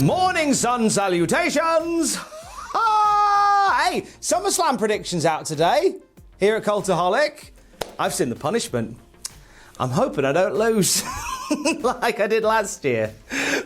Morning sun salutations! Hey, SummerSlam predictions out today here at Cultaholic. I've seen the punishment. I'm hoping I don't lose like I did last year.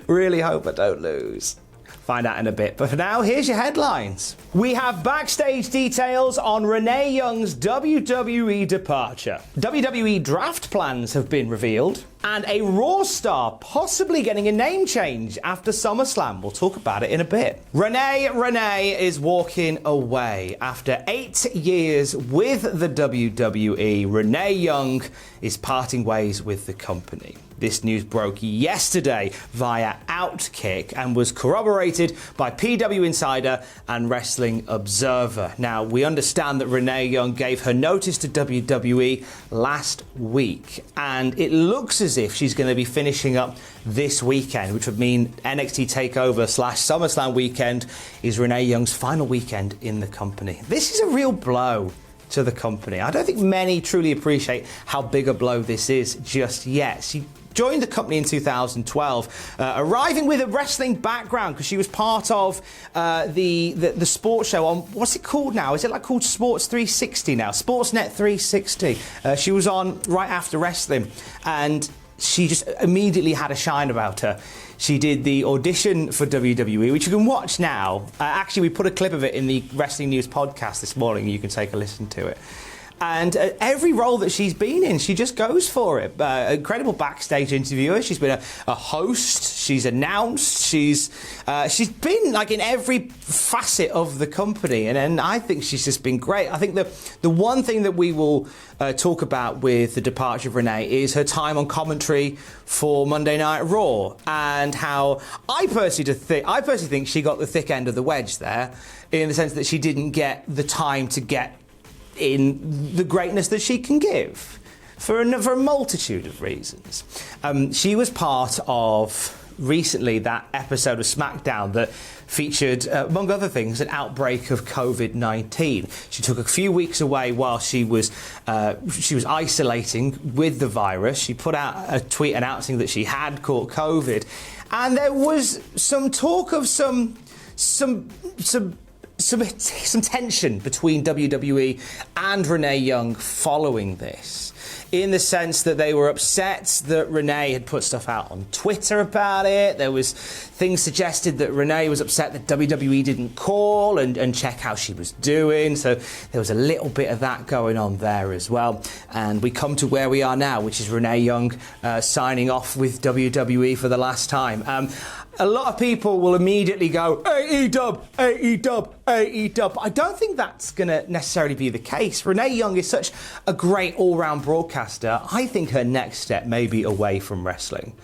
Really hope I don't lose. Find out in a bit, but for now, here's your headlines. We have backstage details on Renee Young's WWE departure. WWE Draft plans have been revealed, and a Raw star possibly getting a name change after SummerSlam. We'll talk about it in a bit. Renee is walking away. After 8 years with the WWE, Renee Young is parting ways with the company. This news broke yesterday via Outkick and was corroborated by PW Insider and Wrestling Observer. Now, we understand that Renee Young gave her notice to WWE last week, and it looks as if she's going to be finishing up this weekend, which would mean NXT TakeOver / SummerSlam weekend is Renee Young's final weekend in the company. This is a real blow to the company. I don't think many truly appreciate how big a blow this is just yet. She joined the company in 2012, arriving with a wrestling background because she was part of the sports show on, what's it called now? Is it like called Sports 360 now? Sportsnet 360. She was on right after wrestling, and she just immediately had a shine about her. She did the audition for WWE, which you can watch now. Actually, we put a clip of it in the Wrestling News podcast this morning. You can take a listen to it. And every role that she's been in, she just goes for it. Incredible backstage interviewer. She's been a host. She's announced. She's been like in every facet of the company, and I think she's just been great. I think the one thing that we will talk about with the departure of Renee is her time on commentary for Monday Night Raw, and how I personally think she got the thick end of the wedge there, in the sense that she didn't get the time to get in the greatness that she can give for a multitude of reasons. She was part of recently that episode of SmackDown that featured, among other things, an outbreak of COVID-19. She took a few weeks away while she was isolating with the virus. She put out a tweet announcing that she had caught COVID, and there was some talk of some tension between WWE and Renee Young following this, in the sense that they were upset that Renee had put stuff out on Twitter about it. There was things suggested that Renee was upset that WWE didn't call and check how she was doing. So there was a little bit of that going on there as well. And we come to where we are now, which is Renee Young signing off with WWE for the last time. A lot of people will immediately go, AEW, AEW, AEW. I don't think that's going to necessarily be the case. Renee Young is such a great all-round broadcaster. I think her next step may be away from wrestling.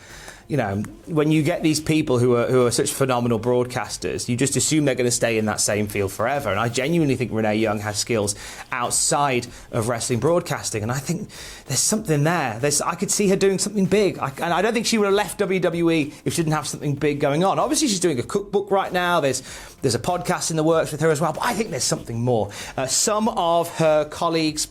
You know, when you get these people who are such phenomenal broadcasters, you just assume they're going to stay in that same field forever. And I genuinely think Renee Young has skills outside of wrestling broadcasting, and I think there's something there. I could see her doing something big, and I don't think she would have left WWE if she didn't have something big going on. Obviously, she's doing a cookbook right now. There's a podcast in the works with her as well, but I think there's something more. Some of her colleagues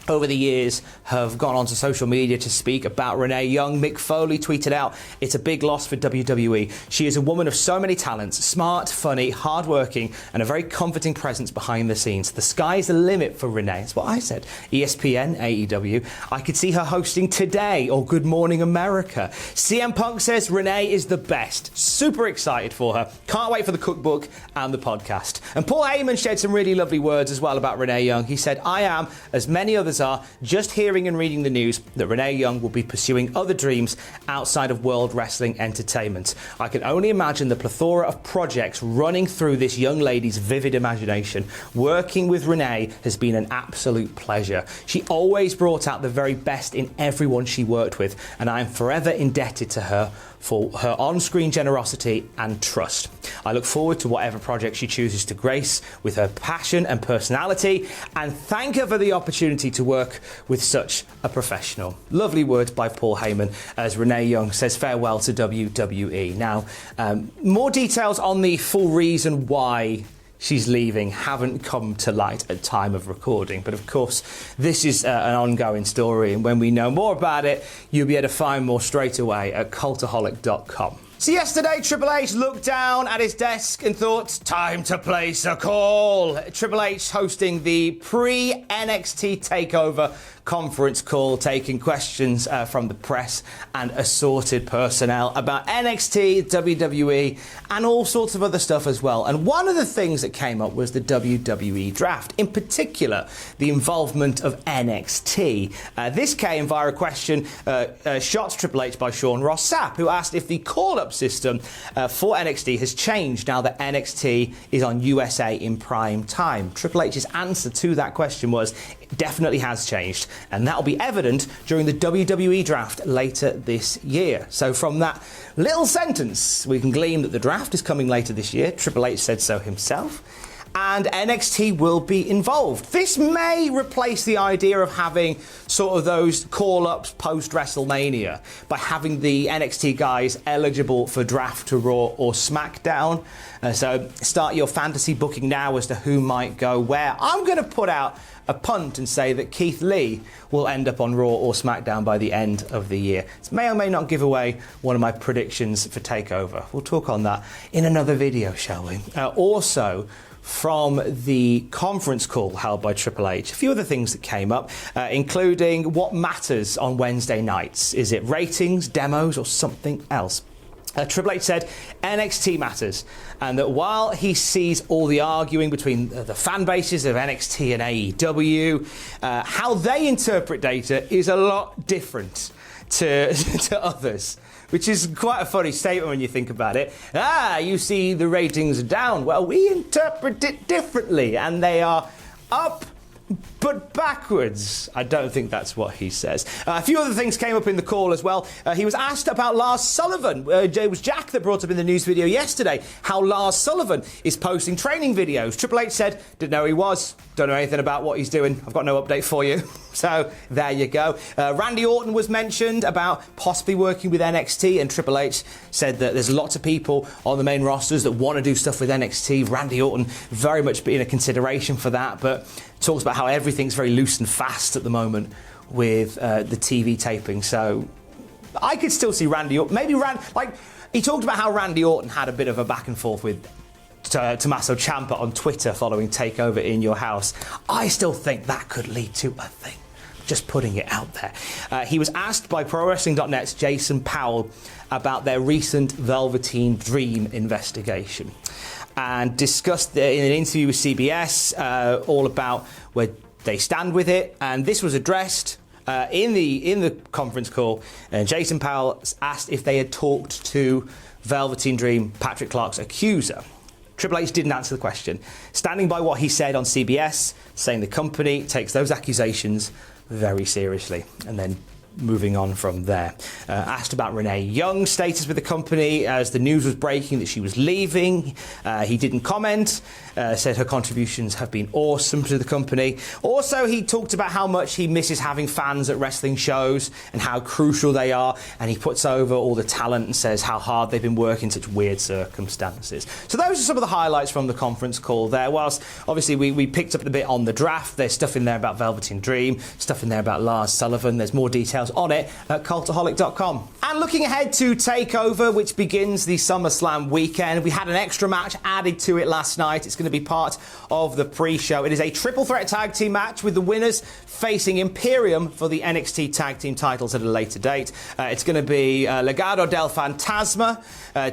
over the years have gone onto social media to speak about Renee Young. Mick Foley tweeted out, "It's a big loss for WWE. She is a woman of so many talents, smart, funny, hardworking, and a very comforting presence behind the scenes. The sky's the limit for Renee." That's what I said. ESPN, AEW. I could see her hosting Today or Good Morning America. CM Punk says Renee is the best. Super excited for her. Can't wait for the cookbook and the podcast. And Paul Heyman shared some really lovely words as well about Renee Young. He said, "I am, as many others are, just hearing and reading the news that Renee Young will be pursuing other dreams outside of World Wrestling Entertainment. I can only imagine the plethora of projects running through this young lady's vivid imagination. Working with Renee has been an absolute pleasure. She always brought out the very best in everyone she worked with, and I am forever indebted to her for her on-screen generosity and trust. I look forward to whatever project she chooses to grace with her passion and personality, and thank her for the opportunity to work with such a professional." Lovely words by Paul Heyman as Renee Young says farewell to WWE. Now, more details on the full reason why she's leaving haven't come to light at time of recording, but of course this is an ongoing story, and when we know more about it, you'll be able to find more straight away at cultaholic.com. So yesterday, Triple H looked down at his desk and thought, time to place a call. Triple H hosting the pre-NXT TakeOver Conference Call, taking questions from the press and assorted personnel about NXT, WWE, and all sorts of other stuff as well. And one of the things that came up was the WWE Draft, in particular, the involvement of NXT. This came via a question shot to Triple H by Sean Ross Sapp, who asked if the call-up system for NXT has changed now that NXT is on USA in prime time. Triple H's answer to that question was, it definitely has changed, and that'll be evident during the WWE Draft later this year. So from that little sentence, we can glean that the draft is coming later this year. Triple H said so himself. And NXT will be involved. This may replace the idea of having sort of those call-ups post-WrestleMania by having the NXT guys eligible for draft to Raw or SmackDown. So start your fantasy booking now as to who might go where. I'm going to put out a punt and say that Keith Lee will end up on Raw or SmackDown by the end of the year. This may or may not give away one of my predictions for TakeOver. We'll talk on that in another video, shall we? Also, from the conference call held by Triple H, a few other things that came up, including what matters on Wednesday nights. Is it ratings, demos, or something else? Triple H said NXT matters, and that while he sees all the arguing between the fan bases of NXT and AEW, how they interpret data is a lot different to others, which is quite a funny statement when you think about it. You see the ratings are down. Well, we interpret it differently, and they are up but backwards. I don't think that's what he says. A few other things came up in the call as well. He was asked about Lars Sullivan. It was Jack that brought up in the news video yesterday how Lars Sullivan is posting training videos. Triple H said, didn't know he was, don't know anything about what he's doing. I've got no update for you. So there you go. Randy Orton was mentioned about possibly working with NXT, and Triple H said that there's lots of people on the main rosters that want to do stuff with NXT. Randy Orton very much being a consideration for that, but talks about how everything's very loose and fast at the moment with the TV taping. So I could still see Randy Orton. He talked about how Randy Orton had a bit of a back and forth with Tommaso Ciampa on Twitter following TakeOver in Your House. I still think that could lead to a thing. Just putting it out there. He was asked by ProWrestling.net's Jason Powell about their recent Velveteen Dream investigation, and discussed in an interview with CBS all about where they stand with it. And this was addressed in the conference call. And Jason Powell asked if they had talked to Velveteen Dream, Patrick Clark's accuser. Triple H didn't answer the question, standing by what he said on CBS, saying the company takes those accusations very seriously, and then moving on from there. Asked about Renee Young's status with the company as the news was breaking that she was leaving. He didn't comment, said her contributions have been awesome to the company. Also, he talked about how much he misses having fans at wrestling shows and how crucial they are, and he puts over all the talent and says how hard they've been working in such weird circumstances. So those are some of the highlights from the conference call there. Whilst obviously we picked up a bit on the draft, there's stuff in there about Velveteen Dream, stuff in there about Lars Sullivan. There's more details on it at cultaholic.com. And looking ahead to TakeOver, which begins the SummerSlam weekend, we had an extra match added to it last night. It's going to be part of the pre-show. It is a triple threat tag team match with the winners facing Imperium for the NXT tag team titles at a later date. It's going to be Legado del Fantasma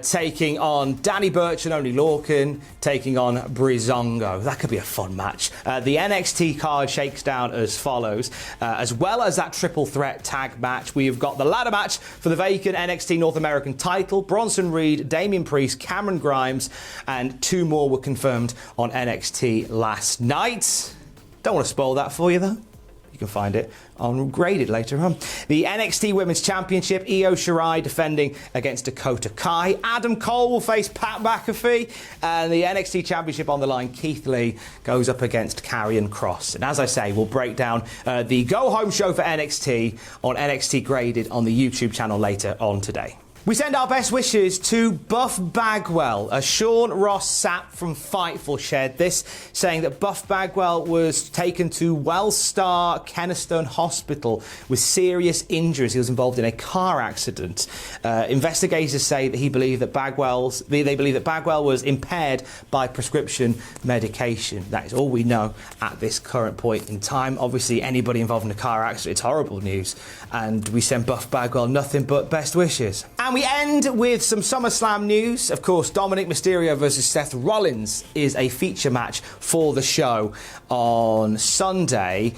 taking on Danny Burch and Oney Lorcan taking on Breezango. That could be a fun match. The NXT card shakes down as follows. As well as that triple threat tag match, we've got the ladder match for the vacant NXT North American title. Bronson Reed, Damian Priest, Cameron Grimes, and two more were confirmed on NXT last night. Don't want to spoil that for you, though. You can find it on Graded later on. The NXT Women's Championship, Io Shirai defending against Dakota Kai. Adam Cole will face Pat McAfee. And the NXT Championship on the line, Keith Lee goes up against Karrion Kross. And as I say, we'll break down the go-home show for NXT on NXT Graded on the YouTube channel later on today. We send our best wishes to Buff Bagwell. Sean Ross Sapp from Fightful shared this, saying that Buff Bagwell was taken to Wellstar Kenistone Hospital with serious injuries. He was involved in a car accident. Investigators say that they believe that Bagwell was impaired by prescription medication. That is all we know at this current point in time. Obviously, anybody involved in a car accident, it's horrible news. And we send Buff Bagwell nothing but best wishes. And we end with some SummerSlam news. Of course, Dominic Mysterio versus Seth Rollins is a feature match for the show on Sunday.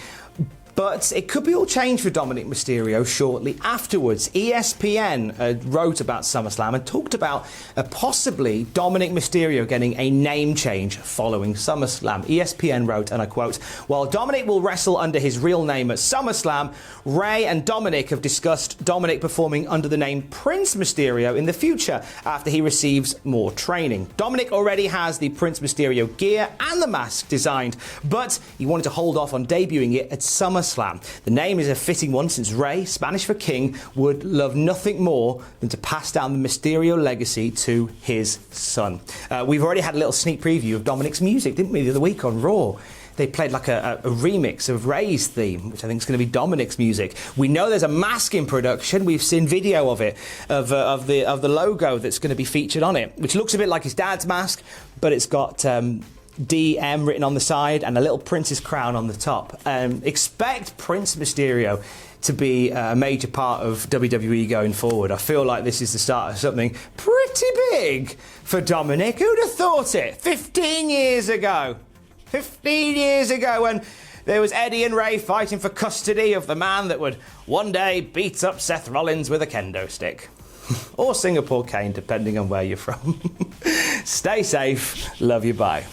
But it could be all changed for Dominic Mysterio shortly afterwards. ESPN wrote about SummerSlam and talked about possibly Dominic Mysterio getting a name change following SummerSlam. ESPN wrote, and I quote, "While Dominic will wrestle under his real name at SummerSlam, Ray and Dominic have discussed Dominic performing under the name Prince Mysterio in the future after he receives more training. Dominic already has the Prince Mysterio gear and the mask designed, but he wanted to hold off on debuting it at SummerSlam. The name is a fitting one since Ray, Spanish for king, would love nothing more than to pass down the Mysterio legacy to his son." We've already had a little sneak preview of Dominic's music, didn't we, the other week on Raw? They played like a remix of Ray's theme, which I think is going to be Dominic's music. We know there's a mask in production. We've seen video of it, of the logo that's going to be featured on it, which looks a bit like his dad's mask, but it's got DM written on the side and a little prince's crown on the top. Expect Prince Mysterio to be a major part of WWE going forward. I feel like this is the start of something pretty big for Dominic. Who'd have thought it? 15 years ago. 15 years ago when there was Eddie and Ray fighting for custody of the man that would one day beat up Seth Rollins with a kendo stick. Or Singapore cane, depending on where you're from. Stay safe. Love you. Bye.